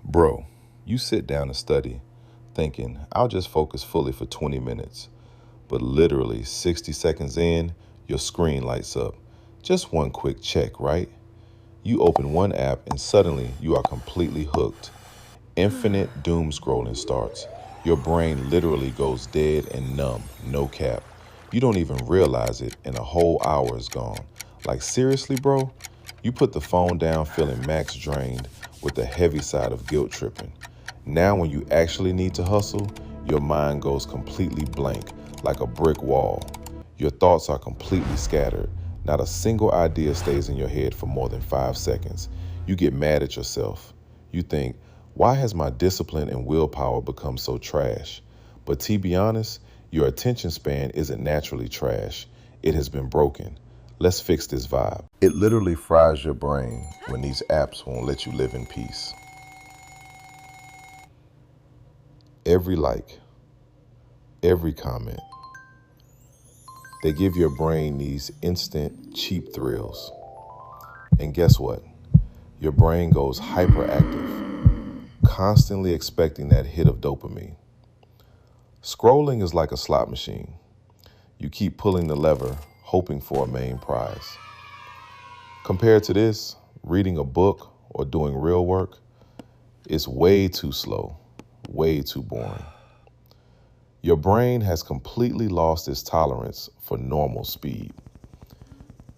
Bro, you sit down and study, thinking, I'll just focus fully for 20 minutes. But literally 60 seconds in, your screen lights up. Just one quick check, right? You open one app and suddenly you are completely hooked. Infinite doom scrolling starts. Your brain literally goes dead and numb, no cap. You don't even realize it and a whole hour is gone. Like seriously, bro? You put the phone down feeling max drained with the heavy side of guilt tripping. Now when you actually need to hustle, your mind goes completely blank, like a brick wall. Your thoughts are completely scattered. Not a single idea stays in your head for more than 5 seconds. You get mad at yourself. You think, why has my discipline and willpower become so trash? But to be honest, your attention span isn't naturally trash. It has been broken. Let's fix this vibe. It literally fries your brain when these apps won't let you live in peace. Every like, every comment, they give your brain these instant, cheap thrills. And guess what? Your brain goes hyperactive, constantly expecting that hit of dopamine. Scrolling is like a slot machine. You keep pulling the lever, hoping for a main prize. Compared to this, reading a book or doing real work, it's way too slow, way too boring. Your brain has completely lost its tolerance for normal speed.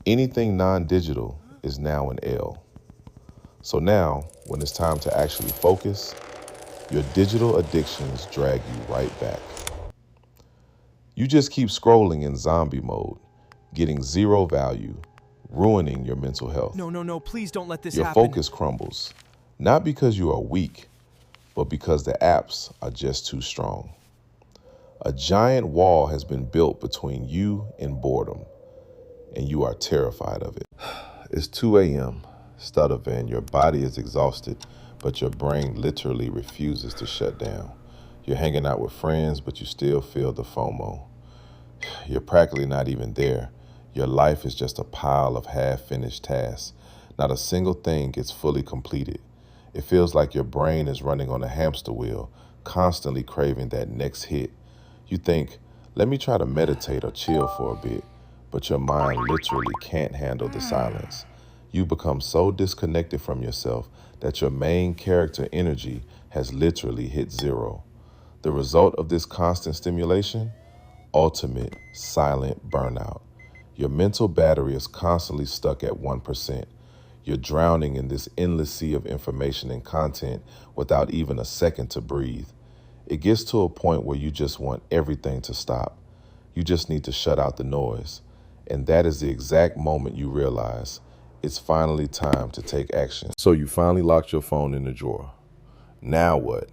Anything non-digital is now an L. So now, when it's time to actually focus, your digital addictions drag you right back. You just keep scrolling in zombie mode, getting zero value, ruining your mental health. No, please don't let this Your happen. focus crumbles, not because you are weak, but because the apps are just too strong. A giant wall has been built between you and boredom, and you are terrified of it. It's 2 a.m., stutter van, your body is exhausted, but your brain literally refuses to shut down. You're hanging out with friends, but you still feel the FOMO. You're practically not even there. Your life is just a pile of half-finished tasks. Not a single thing gets fully completed. It feels like your brain is running on a hamster wheel, constantly craving that next hit. You think, let me try to meditate or chill for a bit, but your mind literally can't handle the silence. You become so disconnected from yourself that your main character energy has literally hit zero. The result of this constant stimulation? Ultimate silent burnout. Your mental battery is constantly stuck at 1%. You're drowning in this endless sea of information and content without even a second to breathe. It gets to a point where you just want everything to stop. You just need to shut out the noise. And that is the exact moment you realize it's finally time to take action. So you finally locked your phone in the drawer. Now what?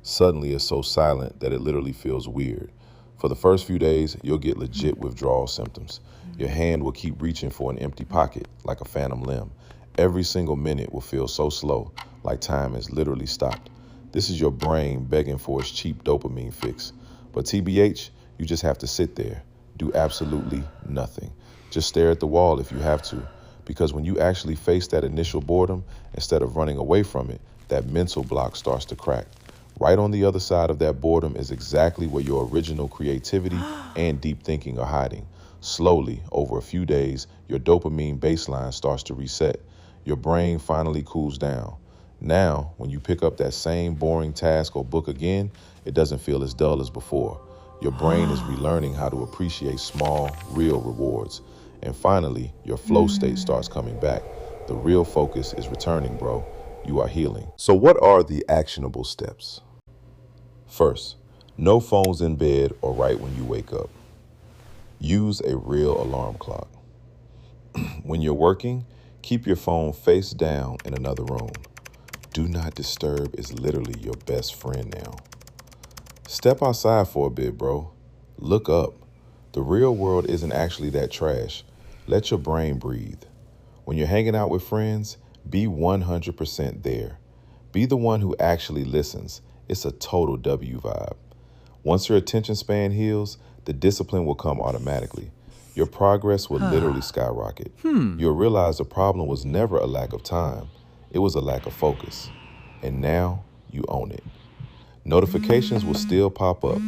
Suddenly it's so silent that it literally feels weird. For the first few days, you'll get legit withdrawal symptoms. Your hand will keep reaching for an empty pocket like a phantom limb. Every single minute will feel so slow, like time has literally stopped. This is your brain begging for its cheap dopamine fix. But TBH, you just have to sit there, do absolutely nothing. Just stare at the wall if you have to, because when you actually face that initial boredom, instead of running away from it, that mental block starts to crack. Right on the other side of that boredom is exactly where your original creativity and deep thinking are hiding. Slowly, over a few days, your dopamine baseline starts to reset. Your brain finally cools down. Now, when you pick up that same boring task or book again, it doesn't feel as dull as before. Your brain is relearning how to appreciate small, real rewards. And finally, your flow state starts coming back. The real focus is returning, bro. You are healing. So what are the actionable steps? First, no phones in bed or right when you wake up. Use a real alarm clock. When you're working, keep your phone face down in another room. Do not disturb is literally your best friend now. Step outside for a bit, bro. Look up. The real world isn't actually that trash. Let your brain breathe. When you're hanging out with friends, be 100% there. Be the one who actually listens. It's a total W vibe. Once your attention span heals, the discipline will come automatically. Your progress will literally skyrocket. You'll realize the problem was never a lack of time. It was a lack of focus. And now you own it. Notifications will still pop up.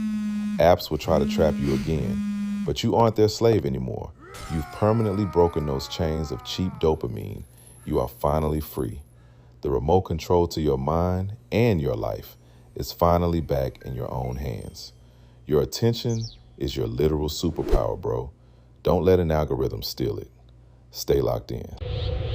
Apps will try to trap you again, but you aren't their slave anymore. You've permanently broken those chains of cheap dopamine. You are finally free. The remote control to your mind and your life is finally back in your own hands. Your attention is your literal superpower, bro. Don't let an algorithm steal it. Stay locked in.